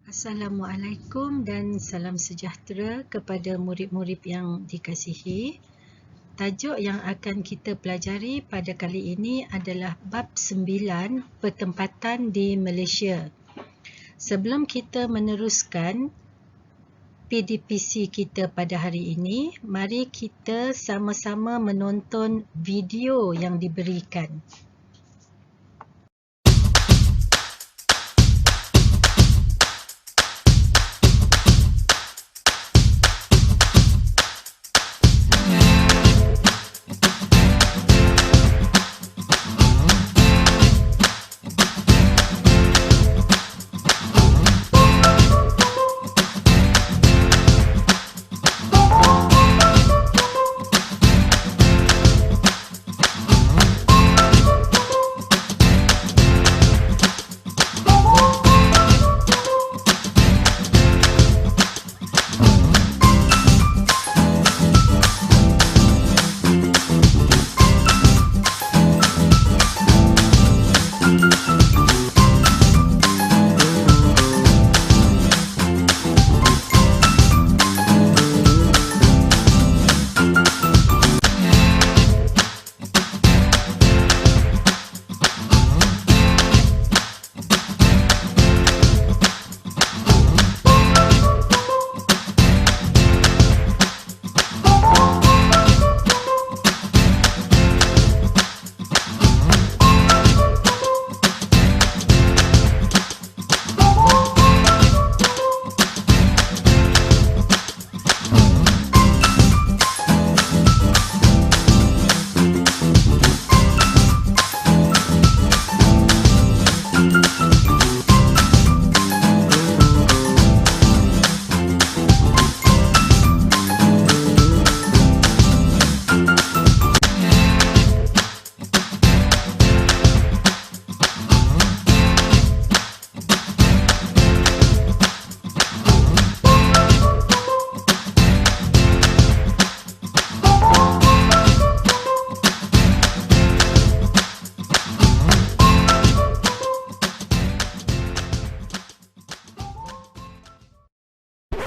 Assalamualaikum dan salam sejahtera kepada murid-murid yang dikasihi. Tajuk yang akan kita pelajari pada kali ini adalah bab 9, pertempatan di Malaysia. Sebelum kita meneruskan PDPC kita pada hari ini, mari kita sama-sama menonton video yang diberikan.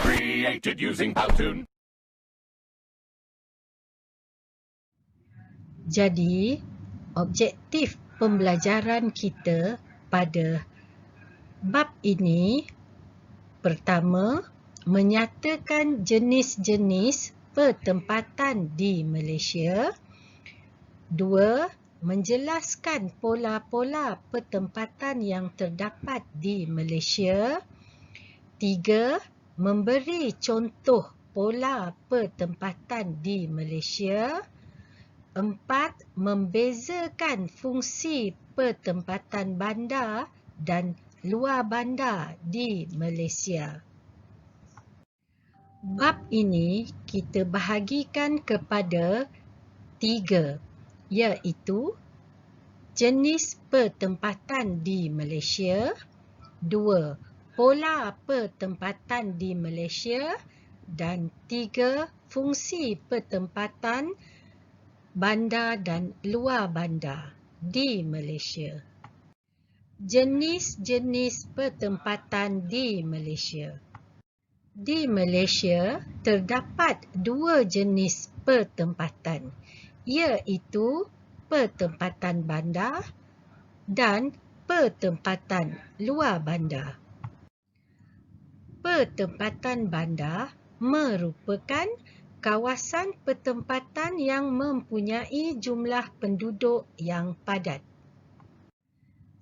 Created using Powtoon. Jadi, objektif pembelajaran kita pada bab ini, pertama, menyatakan jenis-jenis pertempatan di Malaysia. Dua, menjelaskan pola-pola pertempatan yang terdapat di Malaysia. Tiga, memberi contoh pola pertempatan di Malaysia. Empat, membezakan fungsi pertempatan bandar dan luar bandar di Malaysia. Bab ini kita bahagikan kepada tiga, iaitu jenis pertempatan di Malaysia. Dua, pola pertempatan di Malaysia. Dan tiga, fungsi pertempatan bandar dan luar bandar di Malaysia. Jenis-jenis pertempatan di Malaysia. Di Malaysia, terdapat dua jenis pertempatan, iaitu pertempatan bandar dan pertempatan luar bandar. Pertempatan bandar merupakan kawasan pertempatan yang mempunyai jumlah penduduk yang padat.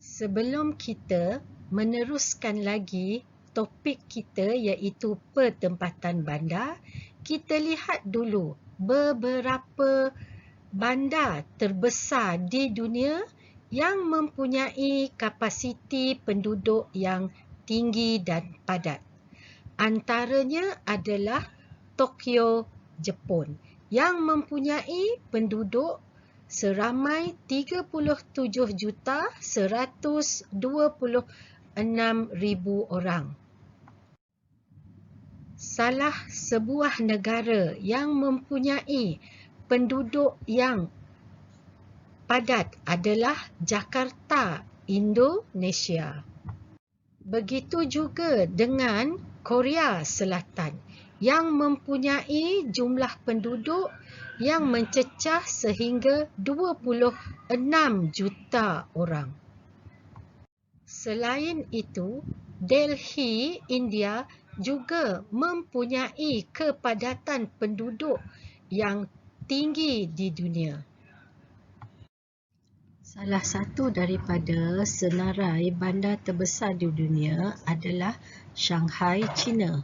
Sebelum kita meneruskan lagi topik kita iaitu pertempatan bandar, kita lihat dulu beberapa bandar terbesar di dunia yang mempunyai kapasiti penduduk yang tinggi dan padat. Antaranya adalah Tokyo, Jepun, yang mempunyai penduduk seramai 37,126,000 orang. Salah sebuah negara yang mempunyai penduduk yang padat adalah Jakarta, Indonesia. Begitu juga dengan Korea Selatan yang mempunyai jumlah penduduk yang mencecah sehingga 26 juta orang. Selain itu, Delhi, India juga mempunyai kepadatan penduduk yang tinggi di dunia. Salah satu daripada senarai bandar terbesar di dunia adalah Shanghai, China.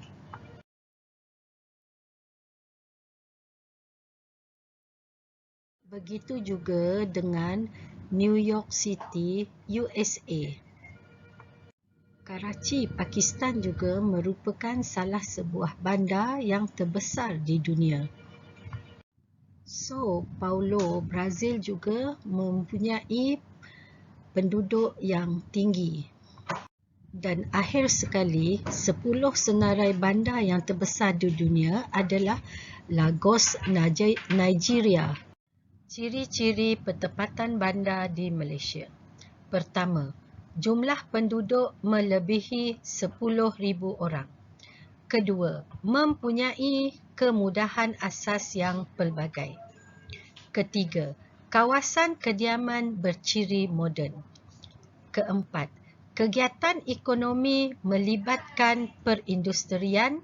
Begitu juga dengan New York City, USA. Karachi, Pakistan juga merupakan salah sebuah bandar yang terbesar di dunia. Sao Paulo, Brazil juga mempunyai penduduk yang tinggi. Dan akhir sekali, 10 senarai bandar yang terbesar di dunia adalah Lagos, Nigeria. Ciri-ciri pertempatan bandar di Malaysia. Pertama, jumlah penduduk melebihi 10,000 orang. Kedua, mempunyai kemudahan asas yang pelbagai. Ketiga, kawasan kediaman berciri moden. Keempat, kegiatan ekonomi melibatkan perindustrian,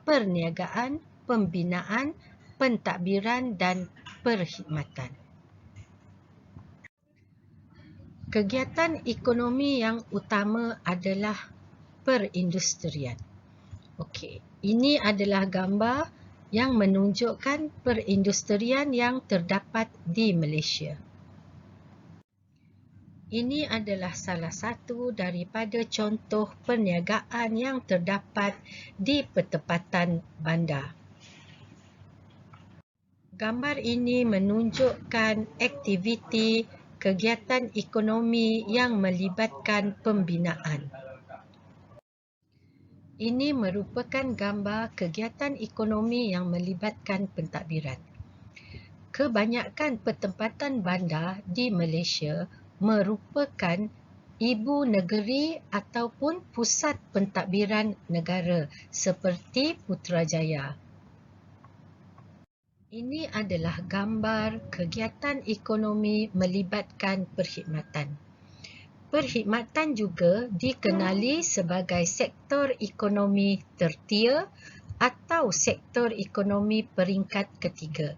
perniagaan, pembinaan, pentadbiran dan perkhidmatan. Kegiatan ekonomi yang utama adalah perindustrian. Okey, ini adalah gambar yang menunjukkan perindustrian yang terdapat di Malaysia. Ini adalah salah satu daripada contoh perniagaan yang terdapat di pertempatan bandar. Gambar ini menunjukkan aktiviti kegiatan ekonomi yang melibatkan pembinaan. Ini merupakan gambar kegiatan ekonomi yang melibatkan pentadbiran. Kebanyakan pertempatan bandar di Malaysia merupakan ibu negeri ataupun pusat pentadbiran negara seperti Putrajaya. Ini adalah gambar kegiatan ekonomi melibatkan perkhidmatan. Perkhidmatan juga dikenali sebagai sektor ekonomi tertia atau sektor ekonomi peringkat ketiga.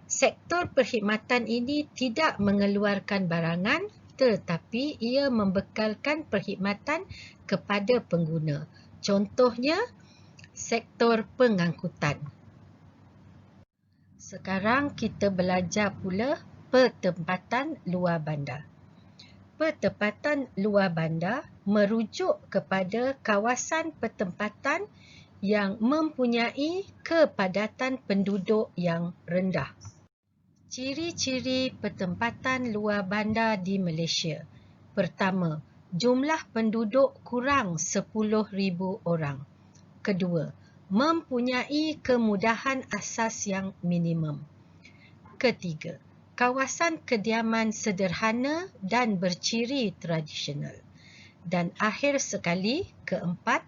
Sektor perkhidmatan ini tidak mengeluarkan barangan tetapi ia membekalkan perkhidmatan kepada pengguna. Contohnya, sektor pengangkutan. Sekarang kita belajar pula pertempatan luar bandar. Pertempatan luar bandar merujuk kepada kawasan pertempatan yang mempunyai kepadatan penduduk yang rendah. Ciri-ciri pertempatan luar bandar di Malaysia. Pertama, jumlah penduduk kurang 10,000 orang. Kedua, mempunyai kemudahan asas yang minimum. Ketiga, kawasan kediaman sederhana dan berciri tradisional. Dan akhir sekali, keempat,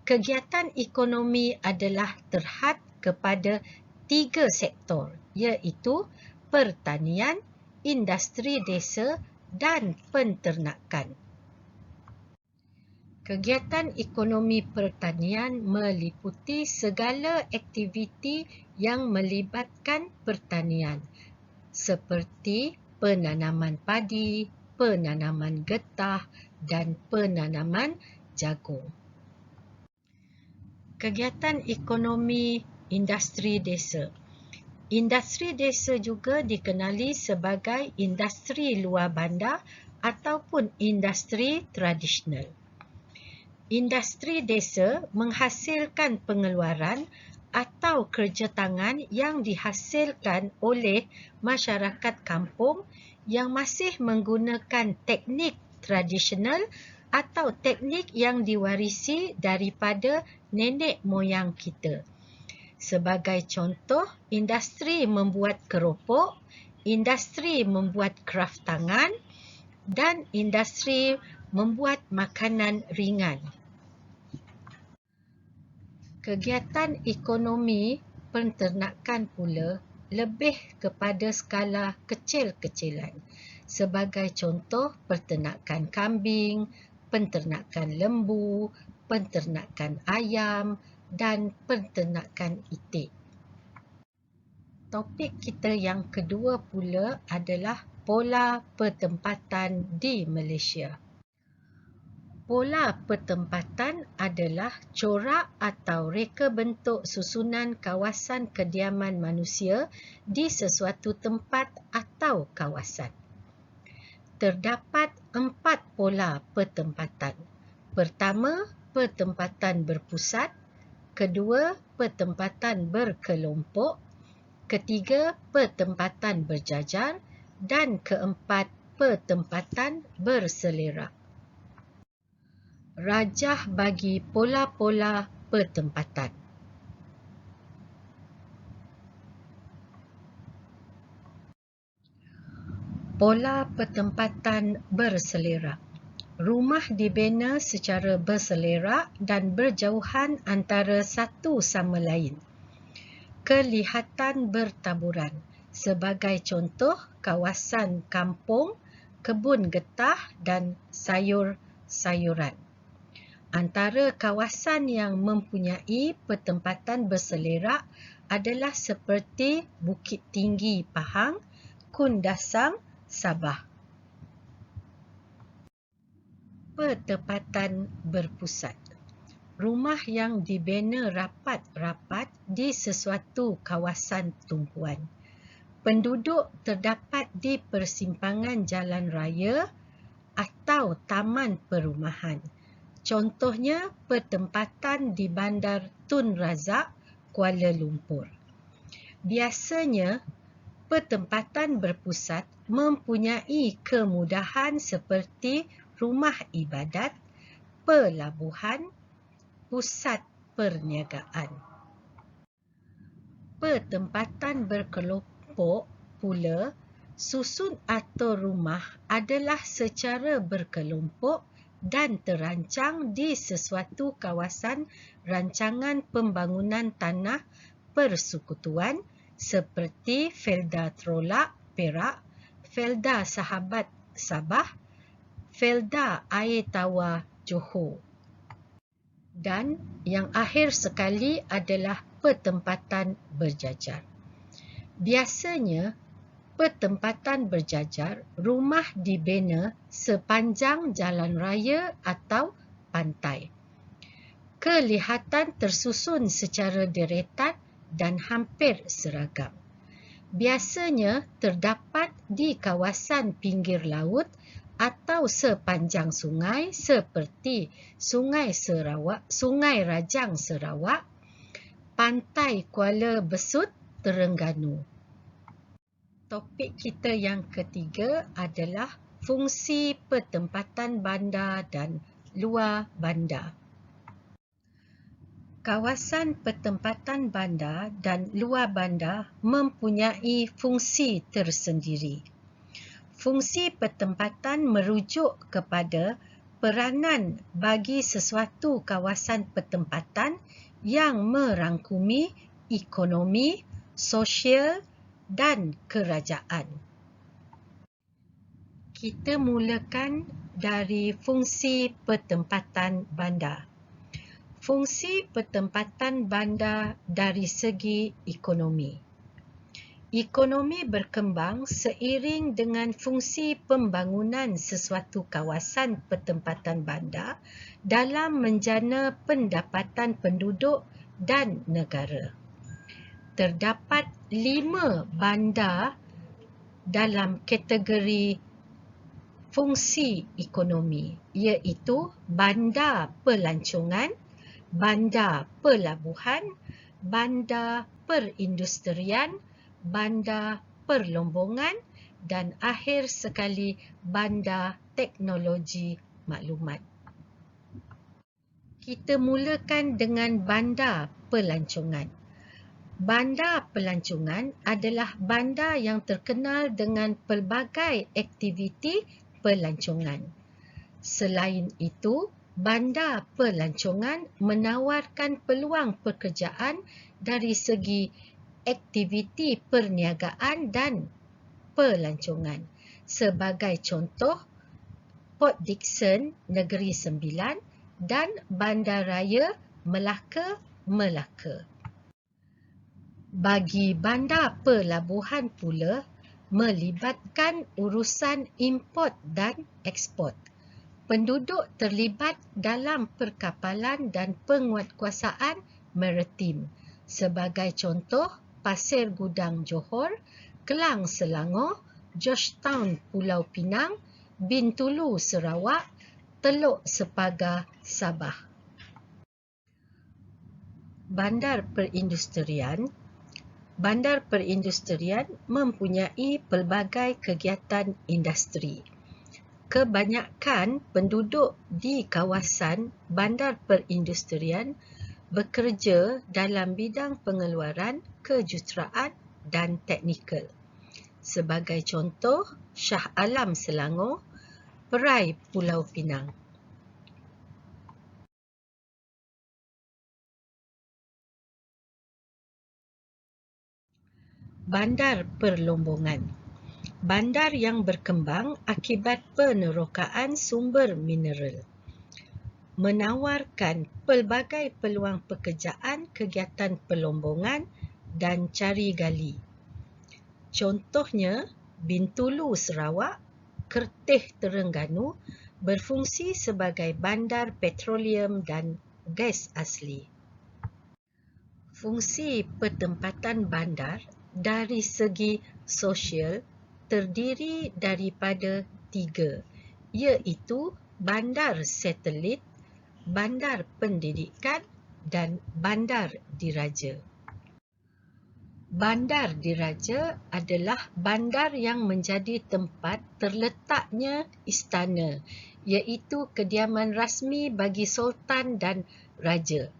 kegiatan ekonomi adalah terhad kepada 3 sektor, iaitu pertanian, industri desa dan penternakan. Kegiatan ekonomi pertanian meliputi segala aktiviti yang melibatkan pertanian seperti penanaman padi, penanaman getah dan penanaman jagung. Kegiatan ekonomi industri desa. Industri desa juga dikenali sebagai industri luar bandar ataupun industri tradisional. Industri desa menghasilkan pengeluaran atau kerja tangan yang dihasilkan oleh masyarakat kampung yang masih menggunakan teknik tradisional atau teknik yang diwarisi daripada nenek moyang kita. Sebagai contoh, industri membuat keropok, industri membuat kraf tangan dan industri membuat makanan ringan. Kegiatan ekonomi penternakan pula lebih kepada skala kecil-kecilan. Sebagai contoh, penternakan kambing, penternakan lembu, penternakan ayam dan penternakan itik. Topik kita yang kedua pula adalah pola pertempatan di Malaysia. Pola pertempatan adalah corak atau reka bentuk susunan kawasan kediaman manusia di sesuatu tempat atau kawasan. Terdapat 4 pola pertempatan. Pertama, pertempatan berpusat. Kedua, pertempatan berkelompok. Ketiga, pertempatan berjajar. Dan keempat, pertempatan berselerak. Rajah bagi pola-pola pertempatan. Pola pertempatan berselerak. Rumah dibina secara berselerak dan berjauhan antara satu sama lain. Kelihatan bertaburan. Sebagai contoh, kawasan kampung, kebun getah dan sayur-sayuran. Antara kawasan yang mempunyai pertempatan berselerak adalah seperti Bukit Tinggi Pahang, Kundasang, Sabah. Pertempatan berpusat. Rumah yang dibina rapat-rapat di sesuatu kawasan tumpuan. Penduduk terdapat di persimpangan jalan raya atau taman perumahan. Contohnya, pertempatan di Bandar Tun Razak, Kuala Lumpur. Biasanya, pertempatan berpusat mempunyai kemudahan seperti rumah ibadat, pelabuhan, pusat perniagaan. Pertempatan berkelompok pula, susun atau rumah adalah secara berkelompok dan terancang di sesuatu kawasan rancangan pembangunan tanah persekutuan seperti Felda Trolak, Perak, Felda Sahabat, Sabah, Felda Air Tawar, Johor. Dan yang akhir sekali adalah pertempatan berjajar. Biasanya, pertempatan berjajar, rumah dibina sepanjang jalan raya atau pantai. Kelihatan tersusun secara deretan dan hampir seragam. Biasanya terdapat di kawasan pinggir laut atau sepanjang sungai seperti Sungai Rajang Sarawak, Pantai Kuala Besut, Terengganu. Topik kita yang ketiga adalah fungsi pertempatan bandar dan luar bandar. Kawasan pertempatan bandar dan luar bandar mempunyai fungsi tersendiri. Fungsi pertempatan merujuk kepada peranan bagi sesuatu kawasan pertempatan yang merangkumi ekonomi, sosial dan kerajaan. Kita mulakan dari fungsi pertempatan bandar. Fungsi pertempatan bandar dari segi ekonomi. Ekonomi berkembang seiring dengan fungsi pembangunan sesuatu kawasan pertempatan bandar dalam menjana pendapatan penduduk dan negara. Terdapat 5 bandar dalam kategori fungsi ekonomi, iaitu bandar pelancongan, bandar pelabuhan, bandar perindustrian, bandar perlombongan dan akhir sekali bandar teknologi maklumat. Kita mulakan dengan bandar pelancongan. Bandar pelancongan adalah bandar yang terkenal dengan pelbagai aktiviti pelancongan. Selain itu, bandar pelancongan menawarkan peluang pekerjaan dari segi aktiviti perniagaan dan pelancongan. Sebagai contoh, Port Dickson Negeri Sembilan dan Bandaraya Melaka. Bagi bandar pelabuhan pula, melibatkan urusan import dan ekspor. Penduduk terlibat dalam perkapalan dan penguatkuasaan maritim. Sebagai contoh, Pasir Gudang Johor, Kelang Selangor, Georgetown Pulau Pinang, Bintulu Sarawak, Teluk Sepaga Sabah. Bandar perindustrian mempunyai pelbagai kegiatan industri. Kebanyakan penduduk di kawasan bandar perindustrian bekerja dalam bidang pengeluaran, kejuruteraan dan teknikal. Sebagai contoh, Shah Alam Selangor, Perai Pulau Pinang. Bandar perlombongan. Bandar yang berkembang akibat penerokaan sumber mineral. Menawarkan pelbagai peluang pekerjaan, kegiatan perlombongan dan cari gali. Contohnya, Bintulu Sarawak, Kerteh Terengganu berfungsi sebagai bandar petroleum dan gas asli. Fungsi pertempatan bandar dari segi sosial terdiri daripada 3, iaitu bandar satelit, bandar pendidikan dan bandar diraja. Bandar diraja adalah bandar yang menjadi tempat terletaknya istana, iaitu kediaman rasmi bagi sultan dan raja.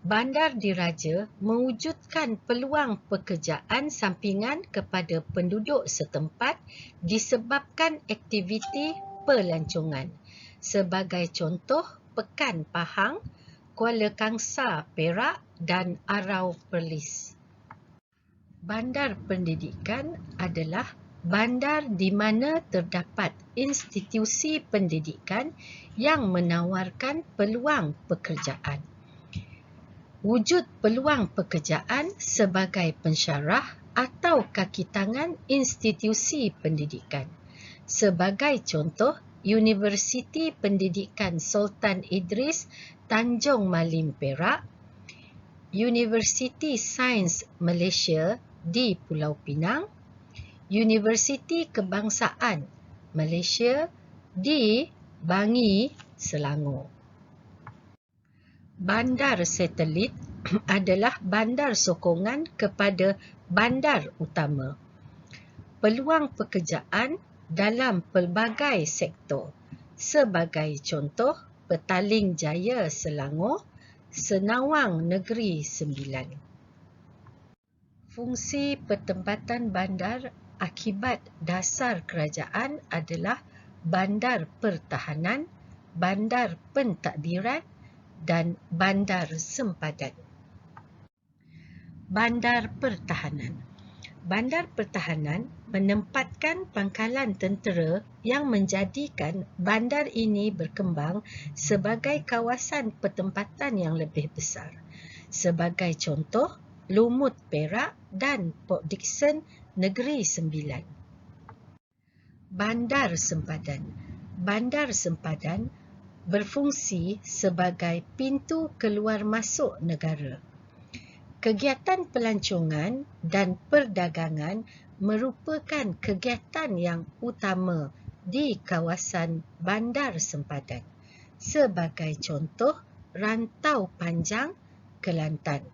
Bandar diraja mewujudkan peluang pekerjaan sampingan kepada penduduk setempat disebabkan aktiviti pelancongan. Sebagai contoh, Pekan Pahang, Kuala Kangsar Perak dan Arau Perlis. Bandar pendidikan adalah bandar di mana terdapat institusi pendidikan yang menawarkan peluang pekerjaan. Wujud peluang pekerjaan sebagai pensyarah atau kaki tangan institusi pendidikan. Sebagai contoh, Universiti Pendidikan Sultan Idris Tanjung Malim Perak, Universiti Sains Malaysia di Pulau Pinang, Universiti Kebangsaan Malaysia di Bangi, Selangor. Bandar satelit adalah bandar sokongan kepada bandar utama. Peluang pekerjaan dalam pelbagai sektor. Sebagai contoh, Petaling Jaya Selangor, Senawang Negeri Sembilan. Fungsi pertempatan bandar akibat dasar kerajaan adalah bandar pertahanan, bandar pentadbiran dan bandar sempadan. Bandar pertahanan. Bandar pertahanan menempatkan pangkalan tentera yang menjadikan bandar ini berkembang sebagai kawasan pertempatan yang lebih besar. Sebagai contoh, Lumut Perak dan Port Dickson Negeri Sembilan. Bandar sempadan. Bandar sempadan berfungsi sebagai pintu keluar masuk negara. Kegiatan pelancongan dan perdagangan merupakan kegiatan yang utama di kawasan bandar sempadan. Sebagai contoh, Rantau Panjang, Kelantan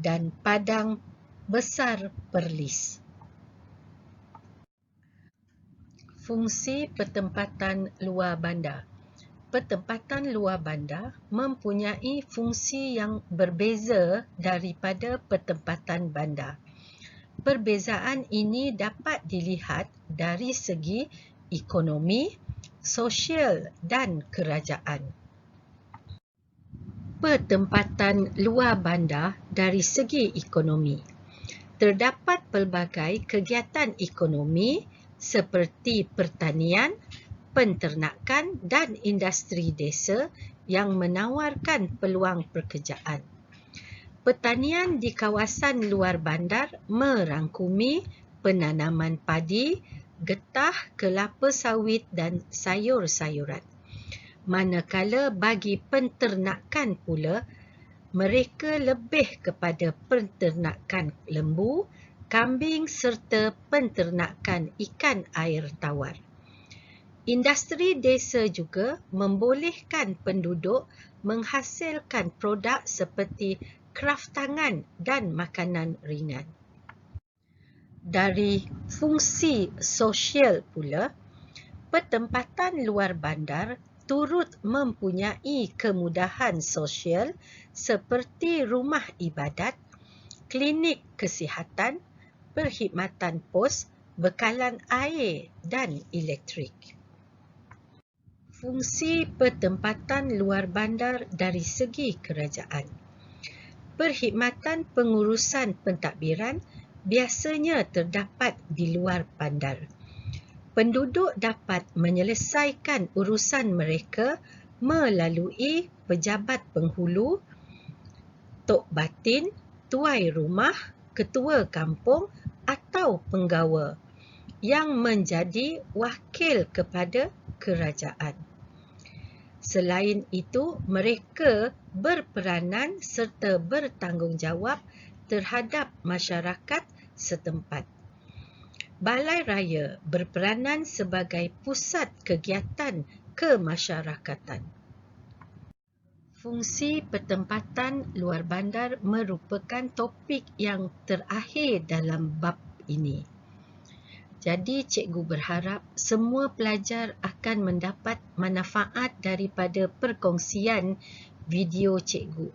dan Padang Besar Perlis. Fungsi pertempatan luar bandar. Pertempatan luar bandar mempunyai fungsi yang berbeza daripada pertempatan bandar. Perbezaan ini dapat dilihat dari segi ekonomi, sosial dan kerajaan. Pertempatan luar bandar dari segi ekonomi. Terdapat pelbagai kegiatan ekonomi seperti pertanian, penternakan dan industri desa yang menawarkan peluang pekerjaan. Pertanian di kawasan luar bandar merangkumi penanaman padi, getah, kelapa sawit dan sayur-sayuran. Manakala bagi penternakan pula, mereka lebih kepada penternakan lembu, kambing serta penternakan ikan air tawar. Industri desa juga membolehkan penduduk menghasilkan produk seperti kraftangan dan makanan ringan. Dari fungsi sosial pula, pertempatan luar bandar turut mempunyai kemudahan sosial seperti rumah ibadat, klinik kesihatan, perkhidmatan pos, bekalan air dan elektrik. Fungsi pertempatan luar bandar dari segi kerajaan. Perkhidmatan pengurusan pentadbiran biasanya terdapat di luar bandar. Penduduk dapat menyelesaikan urusan mereka melalui pejabat penghulu, tok batin, tuai rumah, ketua kampung atau penggawa yang menjadi wakil kepada kerajaan. Selain itu, mereka berperanan serta bertanggungjawab terhadap masyarakat setempat. Balai Raya berperanan sebagai pusat kegiatan kemasyarakatan. Fungsi pertempatan luar bandar merupakan topik yang terakhir dalam bab ini. Jadi, cikgu berharap semua pelajar akan mendapat manfaat daripada perkongsian video cikgu.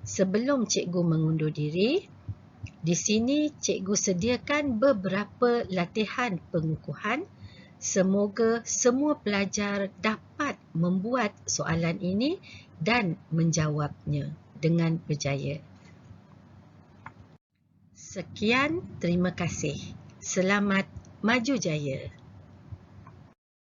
Sebelum cikgu mengundur diri, di sini cikgu sediakan beberapa latihan pengukuhan. Semoga semua pelajar dapat membuat soalan ini dan menjawabnya dengan berjaya. Sekian, terima kasih. Selamat maju jaya.